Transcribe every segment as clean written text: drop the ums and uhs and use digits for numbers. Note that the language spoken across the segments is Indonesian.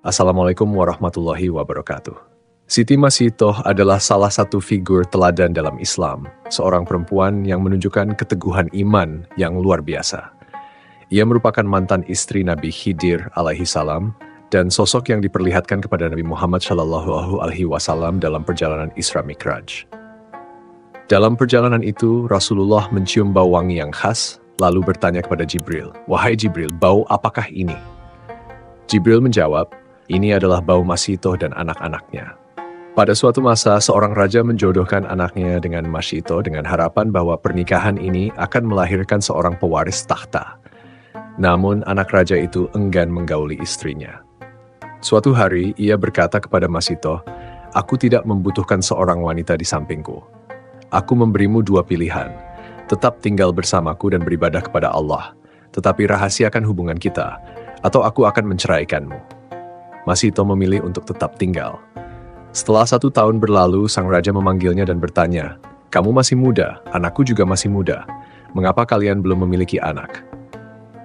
Assalamualaikum warahmatullahi wabarakatuh. Siti Masitoh adalah salah satu figur teladan dalam Islam, seorang perempuan yang menunjukkan keteguhan iman yang luar biasa. Ia merupakan mantan istri Nabi Khidir alaihi salam dan sosok yang diperlihatkan kepada Nabi Muhammad Shallallahu alaihi wasallam dalam perjalanan Isra Mi'raj. Dalam perjalanan itu, Rasulullah mencium bau wangi yang khas, lalu bertanya kepada Jibril, "Wahai Jibril, bau apakah ini?" Jibril menjawab, "Ini adalah bau Masitoh dan anak-anaknya." Pada suatu masa, seorang raja menjodohkan anaknya dengan Masitoh dengan harapan bahwa pernikahan ini akan melahirkan seorang pewaris takhta. Namun, anak raja itu enggan menggauli istrinya. Suatu hari, ia berkata kepada Masitoh, "Aku tidak membutuhkan seorang wanita di sampingku. Aku memberimu dua pilihan, tetap tinggal bersamaku dan beribadah kepada Allah, tetapi rahasiakan hubungan kita, atau aku akan menceraikanmu." Masitoh memilih untuk tetap tinggal. Setelah 1 tahun berlalu, sang raja memanggilnya dan bertanya, "Kamu masih muda, anakku juga masih muda. Mengapa kalian belum memiliki anak?"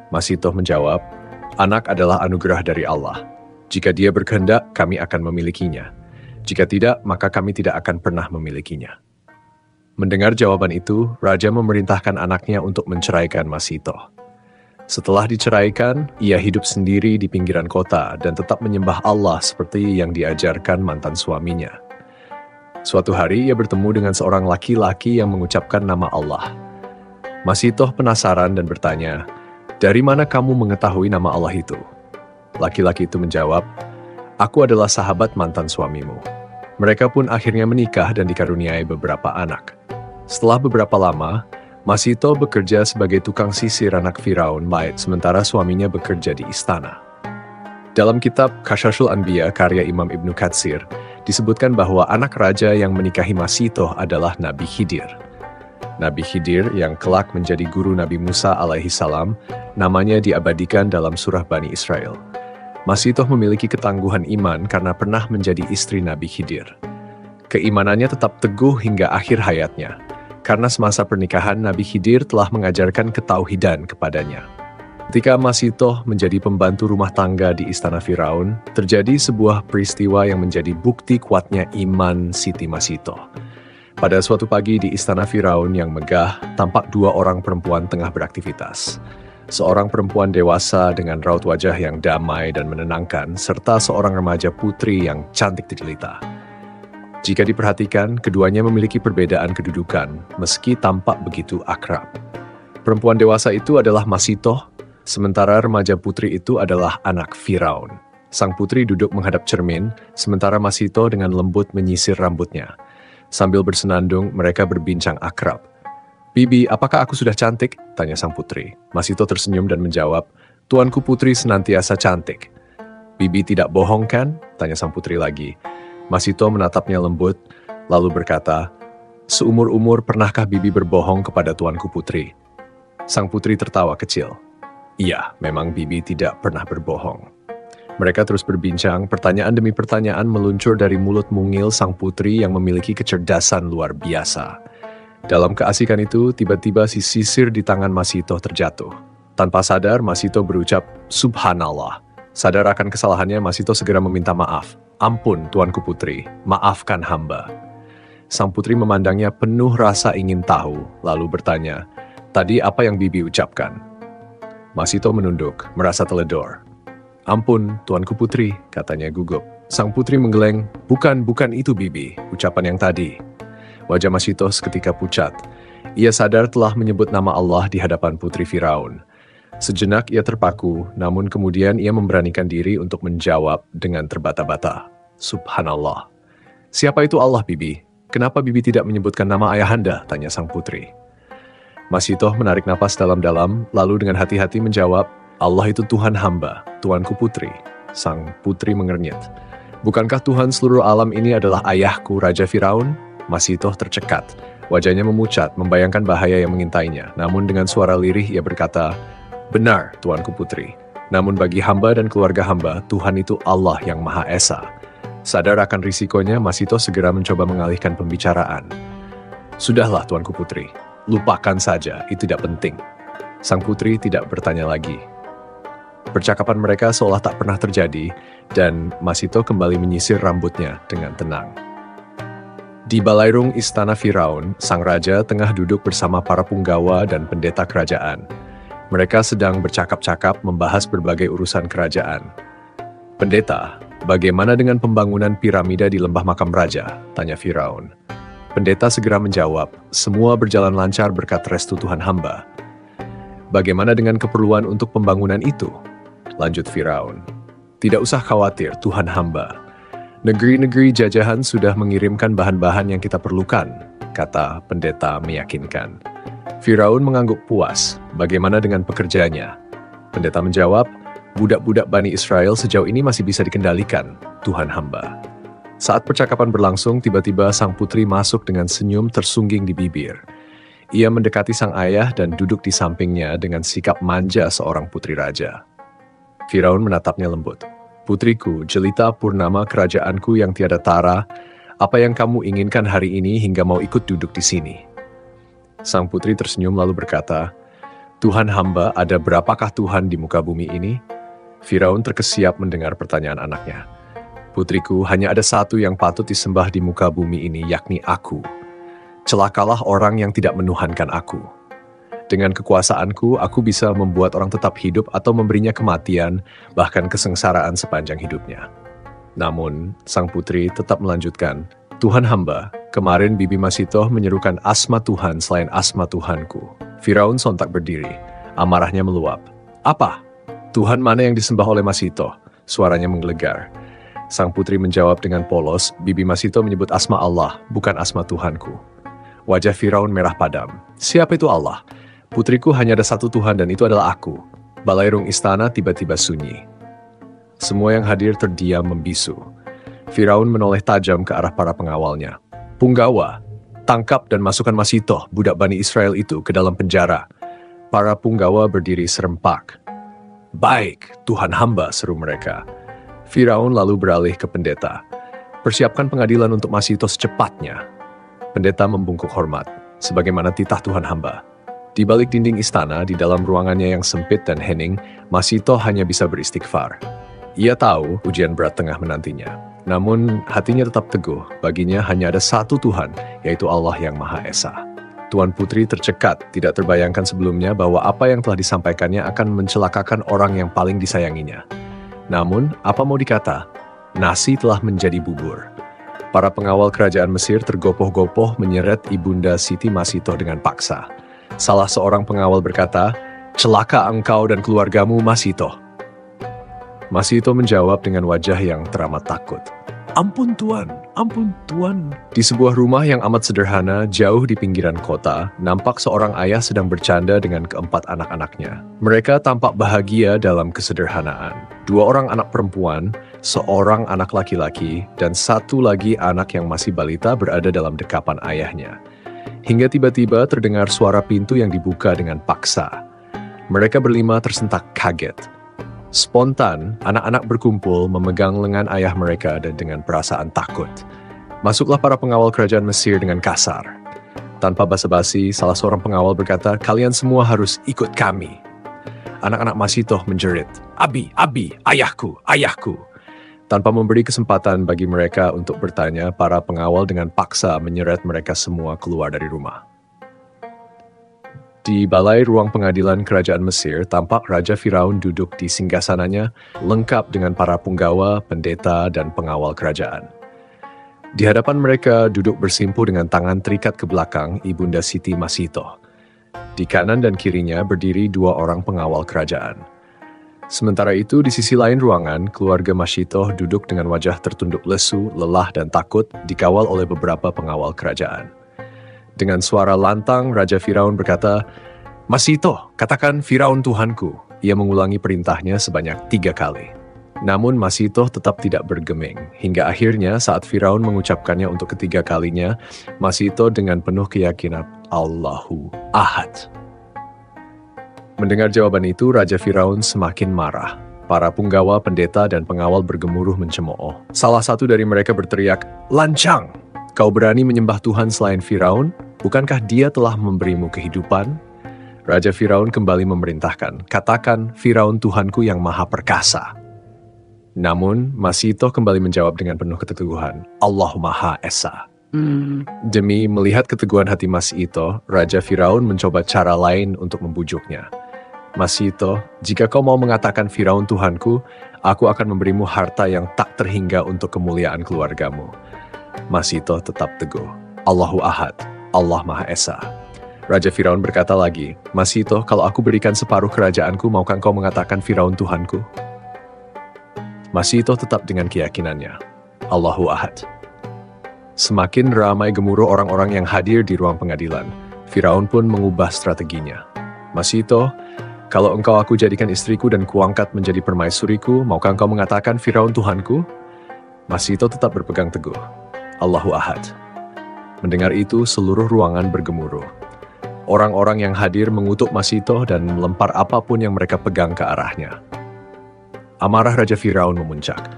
Masitoh menjawab, "Anak adalah anugerah dari Allah. Jika dia berkehendak, kami akan memilikinya. Jika tidak, maka kami tidak akan pernah memilikinya." Mendengar jawaban itu, raja memerintahkan anaknya untuk menceraikan Masitoh. Setelah diceraikan, ia hidup sendiri di pinggiran kota dan tetap menyembah Allah seperti yang diajarkan mantan suaminya. Suatu hari ia bertemu dengan seorang laki-laki yang mengucapkan nama Allah. Masitoh penasaran dan bertanya, "Dari mana kamu mengetahui nama Allah itu?" Laki-laki itu menjawab, "Aku adalah sahabat mantan suamimu." Mereka pun akhirnya menikah dan dikaruniai beberapa anak. Setelah beberapa lama, Masitoh bekerja sebagai tukang sisir anak Firaun sementara suaminya bekerja di istana. Dalam kitab Qashasul Anbiya karya Imam Ibnu Katsir, disebutkan bahwa anak raja yang menikahi Masitoh adalah Nabi Khidir. Nabi Khidir yang kelak menjadi guru Nabi Musa alaihi salam, namanya diabadikan dalam surah Bani Israel. Masitoh memiliki ketangguhan iman karena pernah menjadi istri Nabi Khidir. Keimanannya tetap teguh hingga akhir hayatnya, karena semasa pernikahan Nabi Khidir telah mengajarkan ketauhidan kepadanya. Ketika Masitoh menjadi pembantu rumah tangga di istana Firaun, terjadi sebuah peristiwa yang menjadi bukti kuatnya iman Siti Masitoh. Pada suatu pagi di istana Firaun yang megah, tampak 2 orang perempuan tengah beraktivitas. Seorang perempuan dewasa dengan raut wajah yang damai dan menenangkan, serta seorang remaja putri yang cantik jelita. Jika diperhatikan, keduanya memiliki perbedaan kedudukan, meski tampak begitu akrab. Perempuan dewasa itu adalah Masitoh, sementara remaja putri itu adalah anak Firaun. Sang putri duduk menghadap cermin, sementara Masitoh dengan lembut menyisir rambutnya. Sambil bersenandung, mereka berbincang akrab. "Bibi, apakah aku sudah cantik?" tanya sang putri. Masitoh tersenyum dan menjawab, "Tuanku putri senantiasa cantik." "Bibi tidak bohong kan?" tanya sang putri lagi. Masitoh menatapnya lembut, lalu berkata, "Seumur-umur pernahkah Bibi berbohong kepada tuanku putri?" Sang putri tertawa kecil. "Iya, memang Bibi tidak pernah berbohong." Mereka terus berbincang, pertanyaan demi pertanyaan meluncur dari mulut mungil sang putri yang memiliki kecerdasan luar biasa. Dalam keasikan itu, tiba-tiba si sisir di tangan Masitoh terjatuh. Tanpa sadar, Masitoh berucap, "Subhanallah." Sadar akan kesalahannya, Masitoh segera meminta maaf. "Ampun, tuanku putri, maafkan hamba." Sang putri memandangnya penuh rasa ingin tahu, lalu bertanya, "Tadi apa yang Bibi ucapkan?" Masitoh menunduk, merasa teledor. "Ampun, tuanku putri," katanya gugup. Sang putri menggeleng, bukan itu Bibi, ucapan yang tadi." Wajah Masitoh seketika pucat. Ia sadar telah menyebut nama Allah di hadapan putri Firaun. Sejenak ia terpaku, namun kemudian ia memberanikan diri untuk menjawab dengan terbata-bata. "Subhanallah." "Siapa itu Allah, Bibi? Kenapa Bibi tidak menyebutkan nama ayahanda?" tanya sang putri. Masitoh menarik napas dalam-dalam, lalu dengan hati-hati menjawab, "Allah itu Tuhan hamba, tuanku putri." Sang putri mengernyit. "Bukankah Tuhan seluruh alam ini adalah ayahku, Raja Firaun?" Masitoh tercekat. Wajahnya memucat, membayangkan bahaya yang mengintainya. Namun dengan suara lirih ia berkata, "Benar, tuanku putri. Namun bagi hamba dan keluarga hamba, Tuhan itu Allah yang Maha Esa." Sadar akan risikonya, Masitoh segera mencoba mengalihkan pembicaraan. "Sudahlah, tuanku putri. Lupakan saja, itu tidak penting." Sang putri tidak bertanya lagi. Percakapan mereka seolah tak pernah terjadi, dan Masito kembali menyisir rambutnya dengan tenang. Di balairung istana Firaun, sang raja tengah duduk bersama para punggawa dan pendeta kerajaan. Mereka sedang bercakap-cakap membahas berbagai urusan kerajaan. "Pendeta, bagaimana dengan pembangunan piramida di lembah makam raja?" tanya Firaun. Pendeta segera menjawab, "Semua berjalan lancar berkat restu Tuhan hamba." "Bagaimana dengan keperluan untuk pembangunan itu?" lanjut Firaun. "Tidak usah khawatir, Tuhan hamba. Negeri-negeri jajahan sudah mengirimkan bahan-bahan yang kita perlukan," kata pendeta meyakinkan. Firaun mengangguk puas. "Bagaimana dengan pekerjanya?" Pendeta menjawab, "Budak-budak Bani Israel sejauh ini masih bisa dikendalikan, Tuhan hamba." Saat percakapan berlangsung, tiba-tiba sang putri masuk dengan senyum tersungging di bibir. Ia mendekati sang ayah dan duduk di sampingnya dengan sikap manja seorang putri raja. Firaun menatapnya lembut. "Putriku, jelita purnama kerajaanku yang tiada tara, apa yang kamu inginkan hari ini hingga mau ikut duduk di sini?" Sang putri tersenyum lalu berkata, "Tuhan hamba, ada berapakah Tuhan di muka bumi ini?" Firaun terkesiap mendengar pertanyaan anaknya. "Putriku, hanya ada satu yang patut disembah di muka bumi ini, yakni aku. Celakalah orang yang tidak menuhankan aku. Dengan kekuasaanku, aku bisa membuat orang tetap hidup atau memberinya kematian, bahkan kesengsaraan sepanjang hidupnya." Namun, sang putri tetap melanjutkan, "Tuhan hamba, kemarin Bibi Masitoh menyerukan asma Tuhan selain asma Tuhanku." Firaun sontak berdiri, amarahnya meluap. "Apa? Tuhan mana yang disembah oleh Masitoh?" Suaranya menggelegar. Sang putri menjawab dengan polos, "Bibi Masito menyebut asma Allah, bukan asma Tuhanku." Wajah Firaun merah padam. "Siapa itu Allah? Putriku, hanya ada satu Tuhan dan itu adalah aku." Balairung istana tiba-tiba sunyi. Semua yang hadir terdiam membisu. Firaun menoleh tajam ke arah para pengawalnya. "Punggawa, tangkap dan masukkan Masitoh, budak Bani Israel itu, ke dalam penjara." Para punggawa berdiri serempak. "Baik, Tuhan hamba," seru mereka. Firaun lalu beralih ke pendeta. "Persiapkan pengadilan untuk Masitoh secepatnya." Pendeta membungkuk hormat, "Sebagaimana titah Tuhan hamba." Di balik dinding istana, di dalam ruangannya yang sempit dan hening, Masitoh hanya bisa beristighfar. Ia tahu ujian berat tengah menantinya. Namun, hatinya tetap teguh. Baginya hanya ada satu Tuhan, yaitu Allah yang Maha Esa. Tuan Putri tercekat, tidak terbayangkan sebelumnya bahwa apa yang telah disampaikannya akan mencelakakan orang yang paling disayanginya. Namun, apa mau dikata? Nasi telah menjadi bubur. Para pengawal kerajaan Mesir tergopoh-gopoh menyeret Ibunda Siti Masitoh dengan paksa. Salah seorang pengawal berkata, "Celaka engkau dan keluargamu, Masitoh." Masitoh menjawab dengan wajah yang teramat takut. "Ampun Tuan, ampun Tuan." Di sebuah rumah yang amat sederhana, jauh di pinggiran kota, nampak seorang ayah sedang bercanda dengan keempat anak-anaknya. Mereka tampak bahagia dalam kesederhanaan. 2 orang anak perempuan, seorang anak laki-laki, dan satu lagi anak yang masih balita berada dalam dekapan ayahnya. Hingga tiba-tiba terdengar suara pintu yang dibuka dengan paksa. Mereka berlima tersentak kaget. Spontan, anak-anak berkumpul memegang lengan ayah mereka dan dengan perasaan takut. Masuklah para pengawal kerajaan Mesir dengan kasar. Tanpa basa-basi, salah seorang pengawal berkata, "Kalian semua harus ikut kami." Anak-anak Masitoh menjerit, "Abi, Abi, ayahku, ayahku." Tanpa memberi kesempatan bagi mereka untuk bertanya, para pengawal dengan paksa menyeret mereka semua keluar dari rumah. Di balai ruang pengadilan kerajaan Mesir, tampak Raja Firaun duduk di singgasananya, lengkap dengan para punggawa, pendeta, dan pengawal kerajaan. Di hadapan mereka duduk bersimpuh dengan tangan terikat ke belakang Ibunda Siti Masitoh. Di kanan dan kirinya berdiri 2 orang pengawal kerajaan. Sementara itu, di sisi lain ruangan, keluarga Masitoh duduk dengan wajah tertunduk lesu, lelah, dan takut, dikawal oleh beberapa pengawal kerajaan. Dengan suara lantang, Raja Firaun berkata, "Masitoh, katakan Firaun Tuhanku." Ia mengulangi perintahnya sebanyak 3 kali. Namun Masitoh tetap tidak bergeming. Hingga akhirnya saat Firaun mengucapkannya untuk ketiga kalinya, Masitoh dengan penuh keyakinan, "Allahu Ahad." Mendengar jawaban itu, Raja Firaun semakin marah. Para punggawa, pendeta, dan pengawal bergemuruh mencemooh. Salah satu dari mereka berteriak, "Lancang! Kau berani menyembah Tuhan selain Firaun? Bukankah dia telah memberimu kehidupan?" Raja Firaun kembali memerintahkan, katakan Firaun Tuhanku yang maha perkasa. Namun, Masito kembali menjawab dengan penuh keteguhan, Allah Maha Esa. Demi melihat keteguhan hati Masito, Raja Firaun mencoba cara lain untuk membujuknya. Masito, jika kau mau mengatakan Firaun Tuhanku, aku akan memberimu harta yang tak terhingga untuk kemuliaan keluargamu. Masito tetap teguh. Allahu Ahad, Allah Maha Esa. Raja Firaun berkata lagi, Masito, kalau aku berikan separuh kerajaanku, maukah kau mengatakan Firaun Tuhanku? Masito tetap dengan keyakinannya. Allahu Ahad. Semakin ramai gemuruh orang-orang yang hadir di ruang pengadilan, Firaun pun mengubah strateginya. Masito, kalau engkau aku jadikan istriku dan kuangkat menjadi permaisuriku, maukah engkau mengatakan Firaun Tuhanku? Masito tetap berpegang teguh. Allahu Ahad. Mendengar itu, seluruh ruangan bergemuruh. Orang-orang yang hadir mengutuk Masito dan melempar apapun yang mereka pegang ke arahnya. Amarah Raja Firaun memuncak.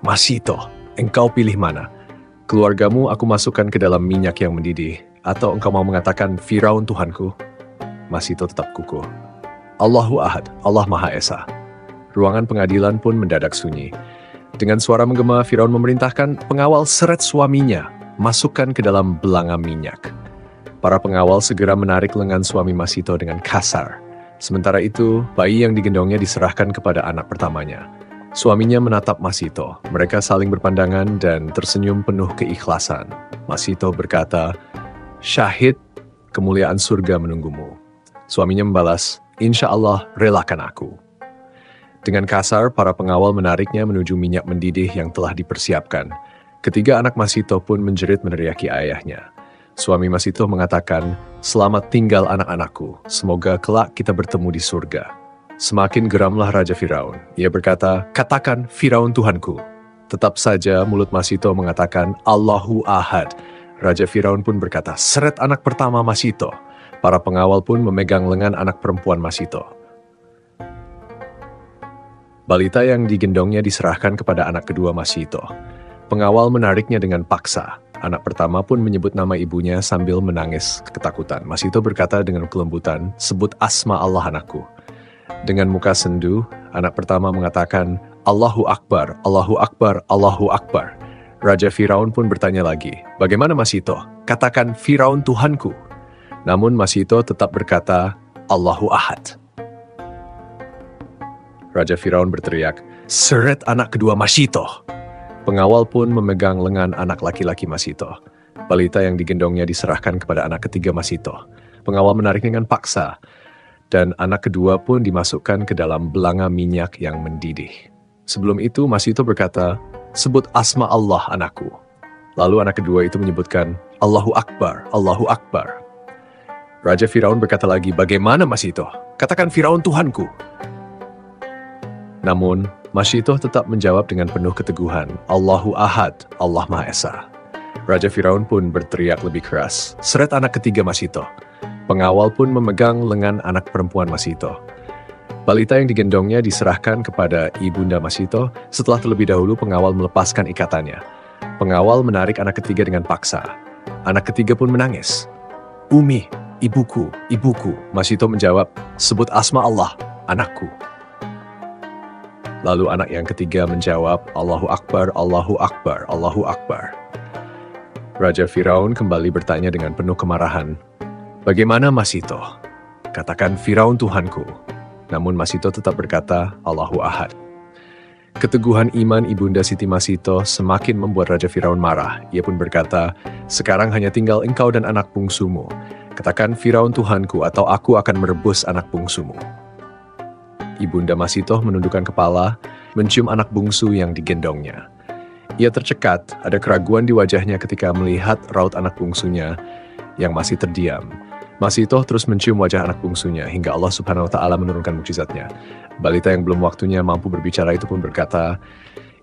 Masito, engkau pilih mana? Keluargamu aku masukkan ke dalam minyak yang mendidih, atau engkau mau mengatakan Firaun Tuhanku? Masito tetap kukuh. Allahu Ahad, Allah Maha Esa. Ruangan pengadilan pun mendadak sunyi. Dengan suara menggema, Firaun memerintahkan pengawal seret suaminya, masukkan ke dalam belanga minyak. Para pengawal segera menarik lengan suami Masito dengan kasar. Sementara itu, bayi yang digendongnya diserahkan kepada anak pertamanya. Suaminya menatap Masito. Mereka saling berpandangan dan tersenyum penuh keikhlasan. Masito berkata, Syahid, kemuliaan surga menunggumu. Suaminya membalas, Insya Allah, relakan aku. Dengan kasar, para pengawal menariknya menuju minyak mendidih yang telah dipersiapkan. Ketiga anak Masito pun menjerit meneriaki ayahnya. Suami Masito mengatakan, Selamat tinggal anak-anakku, semoga kelak kita bertemu di surga. Semakin geramlah Raja Firaun. Ia berkata, Katakan Firaun Tuhanku. Tetap saja mulut Masito mengatakan, Allahu Ahad. Raja Firaun pun berkata, Seret anak pertama Masito. Para pengawal pun memegang lengan anak perempuan Masito. Balita yang digendongnya diserahkan kepada anak kedua Masito. Pengawal menariknya dengan paksa. Anak pertama pun menyebut nama ibunya sambil menangis ketakutan. Masito berkata dengan kelembutan, Sebut asma Allah anakku. Dengan muka sendu, anak pertama mengatakan, Allahu Akbar, Allahu Akbar, Allahu Akbar. Raja Firaun pun bertanya lagi, Bagaimana Masito? Katakan Firaun Tuhanku. Namun Masito tetap berkata, Allahu Ahad. Raja Firaun berteriak, Seret anak kedua Masito. Pengawal pun memegang lengan anak laki-laki Masito. Balita yang digendongnya diserahkan kepada anak ketiga Masito. Pengawal menarik dengan paksa, dan anak kedua pun dimasukkan ke dalam belanga minyak yang mendidih. Sebelum itu Masito berkata, Sebut asma Allah anakku. Lalu anak kedua itu menyebutkan, Allahu Akbar, Allahu Akbar. Raja Firaun berkata lagi, Bagaimana Masito? Katakan Firaun Tuhanku. Namun, Masito tetap menjawab dengan penuh keteguhan, Allahu Ahad, Allah Maha Esa. Raja Firaun pun berteriak lebih keras, Seret anak ketiga Masito. Pengawal pun memegang lengan anak perempuan Masito. Balita yang digendongnya diserahkan kepada ibunda Masito. Setelah terlebih dahulu pengawal melepaskan ikatannya. Pengawal menarik anak ketiga dengan paksa. Anak ketiga pun menangis. Umi, ibuku, ibuku. Masito menjawab, Sebut asma Allah, anakku. Lalu anak yang ketiga menjawab, Allahu Akbar, Allahu Akbar, Allahu Akbar. Raja Firaun kembali bertanya dengan penuh kemarahan, Bagaimana Masito? Katakan Firaun Tuhanku. Namun Masito tetap berkata, Allahu Ahad. Keteguhan iman ibunda Siti Masito semakin membuat Raja Firaun marah. Ia pun berkata, Sekarang hanya tinggal engkau dan anak bungsumu. Katakan Firaun Tuhanku atau aku akan merebus anak bungsumu. Ibunda Masito menundukkan kepala, mencium anak bungsu yang digendongnya. Ia tercekat, ada keraguan di wajahnya ketika melihat raut anak bungsunya yang masih terdiam. Masito terus mencium wajah anak bungsunya hingga Allah Subhanahu wa Ta'ala menurunkan mukjizatnya. Balita yang belum waktunya mampu berbicara itu pun berkata,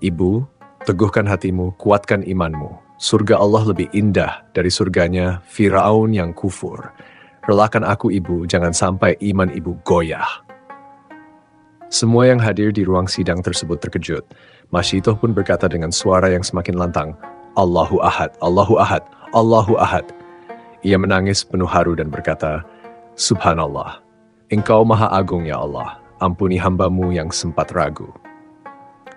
Ibu, teguhkan hatimu, kuatkan imanmu. Surga Allah lebih indah dari surganya Firaun yang kufur. Relakan aku ibu, jangan sampai iman ibu goyah. Semua yang hadir di ruang sidang tersebut terkejut. Masito pun berkata dengan suara yang semakin lantang, Allahu Ahad, Allahu Ahad, Allahu Ahad. Ia menangis penuh haru dan berkata, Subhanallah, Engkau Maha Agung ya Allah, ampuni hamba-Mu yang sempat ragu.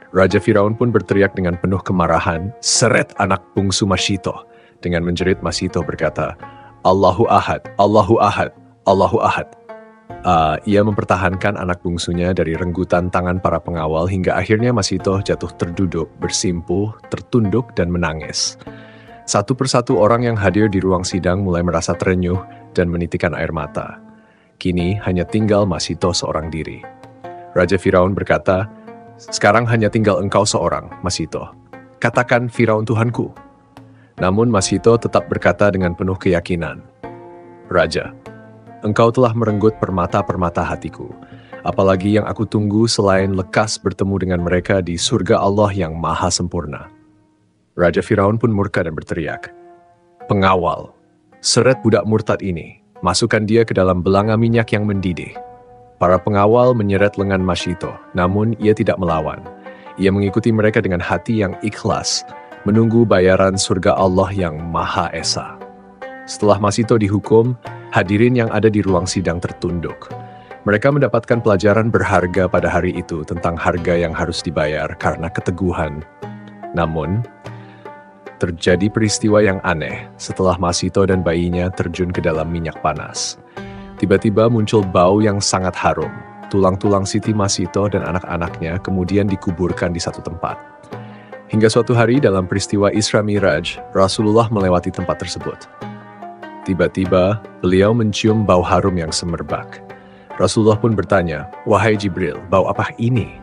Raja Firaun pun berteriak dengan penuh kemarahan, seret anak bungsu Masyitoh. Dengan menjerit Masyitoh berkata, Allahu Ahad, Allahu Ahad, Allahu Ahad. Ia mempertahankan anak bungsunya dari renggutan tangan para pengawal hingga akhirnya Masyitoh jatuh terduduk, bersimpuh, tertunduk, dan menangis. Satu persatu orang yang hadir di ruang sidang mulai merasa terenyuh dan menitikan air mata. Kini hanya tinggal Masyitoh seorang diri. Raja Firaun berkata, sekarang hanya tinggal engkau seorang, Masyitoh. Katakan Firaun Tuhanku. Namun Masyitoh tetap berkata dengan penuh keyakinan, Raja, engkau telah merenggut permata-permata hatiku, apalagi yang aku tunggu selain lekas bertemu dengan mereka di surga Allah yang maha sempurna. Raja Firaun pun murka dan berteriak, pengawal, seret budak murtad ini, masukkan dia ke dalam belanga minyak yang mendidih. Para pengawal menyeret lengan Masyitoh, namun ia tidak melawan. Ia mengikuti mereka dengan hati yang ikhlas, menunggu bayaran surga Allah yang maha esa. Setelah Masyitoh dihukum, hadirin yang ada di ruang sidang tertunduk. Mereka mendapatkan pelajaran berharga pada hari itu tentang harga yang harus dibayar karena keteguhan. Namun, terjadi peristiwa yang aneh setelah Masyitoh dan bayinya terjun ke dalam minyak panas. Tiba-tiba muncul bau yang sangat harum. Tulang-tulang Siti Masyitoh dan anak-anaknya kemudian dikuburkan di satu tempat. Hingga suatu hari dalam peristiwa Isra Miraj, Rasulullah melewati tempat tersebut. Tiba-tiba, beliau mencium bau harum yang semerbak. Rasulullah pun bertanya, wahai Jibril, bau apa ini?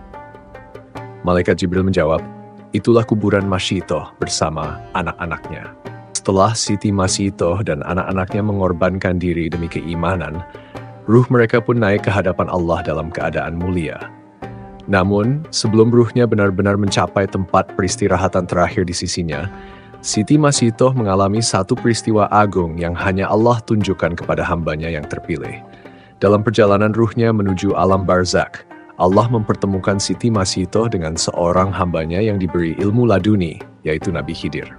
Malaikat Jibril menjawab, itulah kuburan Masyitoh bersama anak-anaknya. Setelah Siti Masyitoh dan anak-anaknya mengorbankan diri demi keimanan, ruh mereka pun naik ke hadapan Allah dalam keadaan mulia. Namun, sebelum ruhnya benar-benar mencapai tempat peristirahatan terakhir di sisinya, Siti Masyitoh mengalami satu peristiwa agung yang hanya Allah tunjukkan kepada hambanya yang terpilih. Dalam perjalanan ruhnya menuju alam barzakh, Allah mempertemukan Siti Masyitoh dengan seorang hambanya yang diberi ilmu laduni, yaitu Nabi Khidir.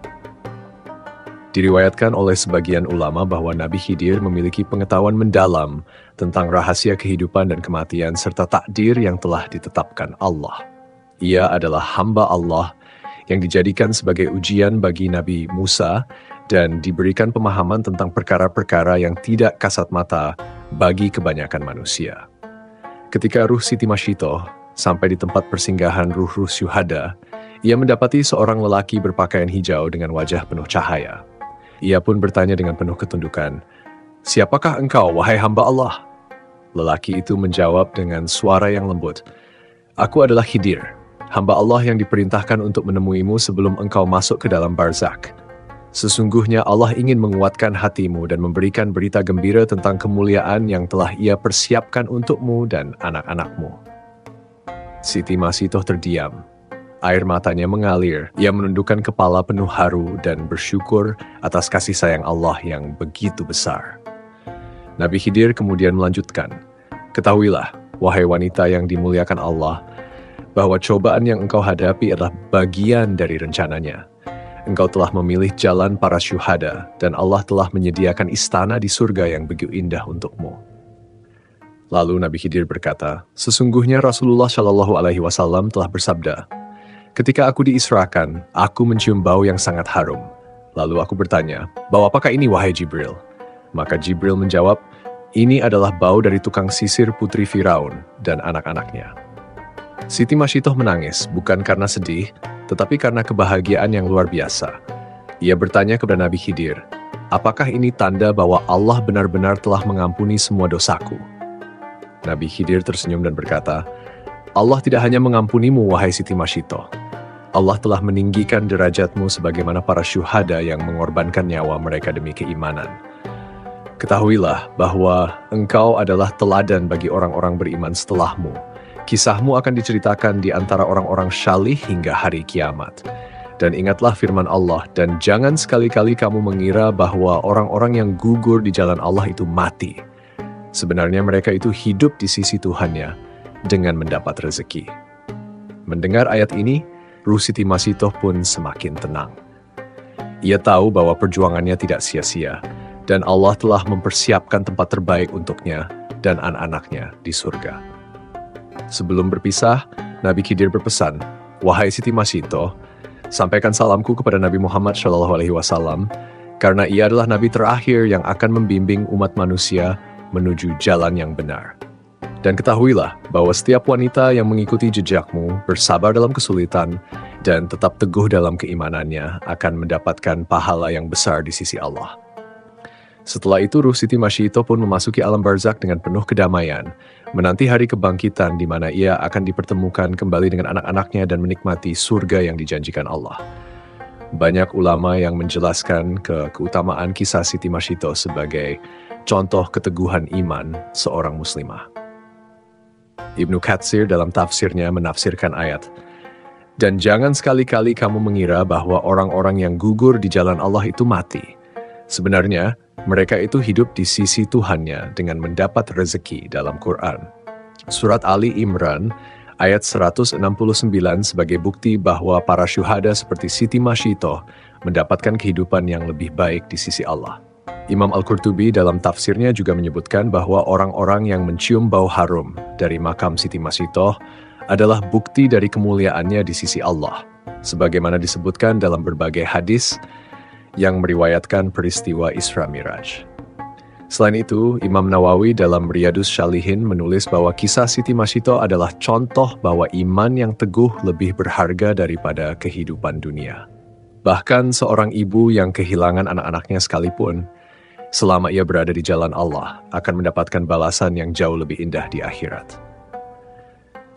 Diriwayatkan oleh sebagian ulama bahwa Nabi Khidir memiliki pengetahuan mendalam tentang rahasia kehidupan dan kematian serta takdir yang telah ditetapkan Allah. Ia adalah hamba Allah yang dijadikan sebagai ujian bagi Nabi Musa dan diberikan pemahaman tentang perkara-perkara yang tidak kasat mata bagi kebanyakan manusia. Ketika ruh Siti Masyitoh sampai di tempat persinggahan ruh-ruh syuhada, ia mendapati seorang lelaki berpakaian hijau dengan wajah penuh cahaya. Ia pun bertanya dengan penuh ketundukan, siapakah engkau, wahai hamba Allah? Lelaki itu menjawab dengan suara yang lembut, aku adalah Khidir, hamba Allah yang diperintahkan untuk menemuimu sebelum engkau masuk ke dalam barzakh. Sesungguhnya Allah ingin menguatkan hatimu dan memberikan berita gembira tentang kemuliaan yang telah Ia persiapkan untukmu dan anak-anakmu. Siti Masyitoh terdiam. Air matanya mengalir, ia menundukkan kepala penuh haru dan bersyukur atas kasih sayang Allah yang begitu besar. Nabi Khidir kemudian melanjutkan, ketahuilah, wahai wanita yang dimuliakan Allah, bahwa cobaan yang engkau hadapi adalah bagian dari rencananya. Engkau telah memilih jalan para syuhada, dan Allah telah menyediakan istana di surga yang begitu indah untukmu. Lalu Nabi Khidir berkata, sesungguhnya Rasulullah Shallallahu Alaihi Wasallam telah bersabda, ketika aku diisrakan, aku mencium bau yang sangat harum. Lalu aku bertanya, bau apakah ini wahai Jibril? Maka Jibril menjawab, ini adalah bau dari tukang sisir putri Firaun dan anak-anaknya. Siti Masyitoh menangis, bukan karena sedih, tetapi karena kebahagiaan yang luar biasa. Ia bertanya kepada Nabi Khidir, apakah ini tanda bahwa Allah benar-benar telah mengampuni semua dosaku? Nabi Khidir tersenyum dan berkata, Allah tidak hanya mengampunimu, wahai Siti Masyitoh. Allah telah meninggikan derajatmu sebagaimana para syuhada yang mengorbankan nyawa mereka demi keimanan. Ketahuilah bahwa engkau adalah teladan bagi orang-orang beriman setelahmu. Kisahmu akan diceritakan di antara orang-orang syalih hingga hari kiamat. Dan ingatlah firman Allah, dan jangan sekali-kali kamu mengira bahwa orang-orang yang gugur di jalan Allah itu mati. Sebenarnya mereka itu hidup di sisi Tuhannya dengan mendapat rezeki. Mendengar ayat ini, ruh Siti Masyitoh pun semakin tenang. Ia tahu bahwa perjuangannya tidak sia-sia, dan Allah telah mempersiapkan tempat terbaik untuknya dan anak-anaknya di surga. Sebelum berpisah, Nabi Khidir berpesan, "Wahai Siti Masito, sampaikan salamku kepada Nabi Muhammad SAW, karena ia adalah Nabi terakhir yang akan membimbing umat manusia menuju jalan yang benar. Dan ketahuilah bahwa setiap wanita yang mengikuti jejakmu, bersabar dalam kesulitan, dan tetap teguh dalam keimanannya akan mendapatkan pahala yang besar di sisi Allah." Setelah itu, Ruh Siti Masito pun memasuki alam barzak dengan penuh kedamaian, menanti hari kebangkitan di mana ia akan dipertemukan kembali dengan anak-anaknya dan menikmati surga yang dijanjikan Allah. Banyak ulama yang menjelaskan keutamaan kisah Siti Masito sebagai contoh keteguhan iman seorang muslimah. Ibnu Katsir dalam tafsirnya menafsirkan ayat, "Dan jangan sekali-kali kamu mengira bahwa orang-orang yang gugur di jalan Allah itu mati. Sebenarnya, mereka itu hidup di sisi Tuhannya dengan mendapat rezeki." dalam Quran. Surat Ali Imran ayat 169 sebagai bukti bahwa para syuhada seperti Siti Masito mendapatkan kehidupan yang lebih baik di sisi Allah. Imam Al-Qurtubi dalam tafsirnya juga menyebutkan bahwa orang-orang yang mencium bau harum dari makam Siti Masito adalah bukti dari kemuliaannya di sisi Allah, sebagaimana disebutkan dalam berbagai hadis yang meriwayatkan peristiwa Isra Miraj. Selain itu, Imam Nawawi dalam Riyadus Shalihin menulis bahwa kisah Siti Masito adalah contoh bahwa iman yang teguh lebih berharga daripada kehidupan dunia. Bahkan seorang ibu yang kehilangan anak-anaknya sekalipun, selama ia berada di jalan Allah, akan mendapatkan balasan yang jauh lebih indah di akhirat.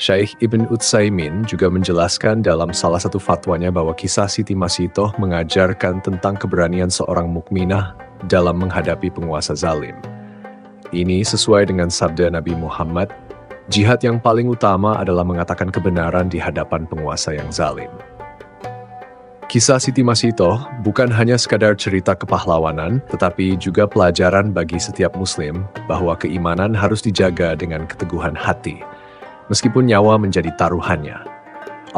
Syekh Ibn Utsaimin juga menjelaskan dalam salah satu fatwanya bahwa kisah Siti Masito mengajarkan tentang keberanian seorang mukminah dalam menghadapi penguasa zalim. Ini sesuai dengan sabda Nabi Muhammad, "Jihad yang paling utama adalah mengatakan kebenaran di hadapan penguasa yang zalim." Kisah Siti Masito bukan hanya sekadar cerita kepahlawanan, tetapi juga pelajaran bagi setiap muslim bahwa keimanan harus dijaga dengan keteguhan hati, meskipun nyawa menjadi taruhannya.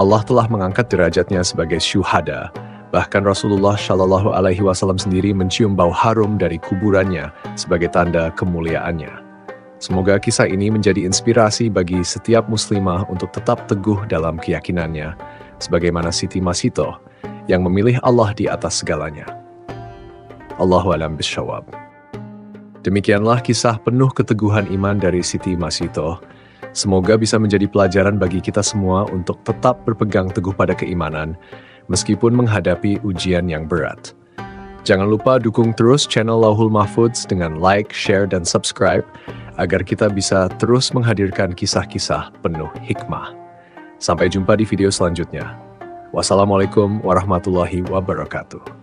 Allah telah mengangkat derajatnya sebagai syuhada. Bahkan Rasulullah Shallallahu Alaihi Wasallam sendiri mencium bau harum dari kuburannya sebagai tanda kemuliaannya. Semoga kisah ini menjadi inspirasi bagi setiap muslimah untuk tetap teguh dalam keyakinannya, sebagaimana Siti Masito yang memilih Allah di atas segalanya. Allahu a'lam bishawab. Demikianlah kisah penuh keteguhan iman dari Siti Masito. Semoga bisa menjadi pelajaran bagi kita semua untuk tetap berpegang teguh pada keimanan, meskipun menghadapi ujian yang berat. Jangan lupa dukung terus channel Lauhul Mahfudz dengan like, share, dan subscribe, agar kita bisa terus menghadirkan kisah-kisah penuh hikmah. Sampai jumpa di video selanjutnya. Wassalamualaikum warahmatullahi wabarakatuh.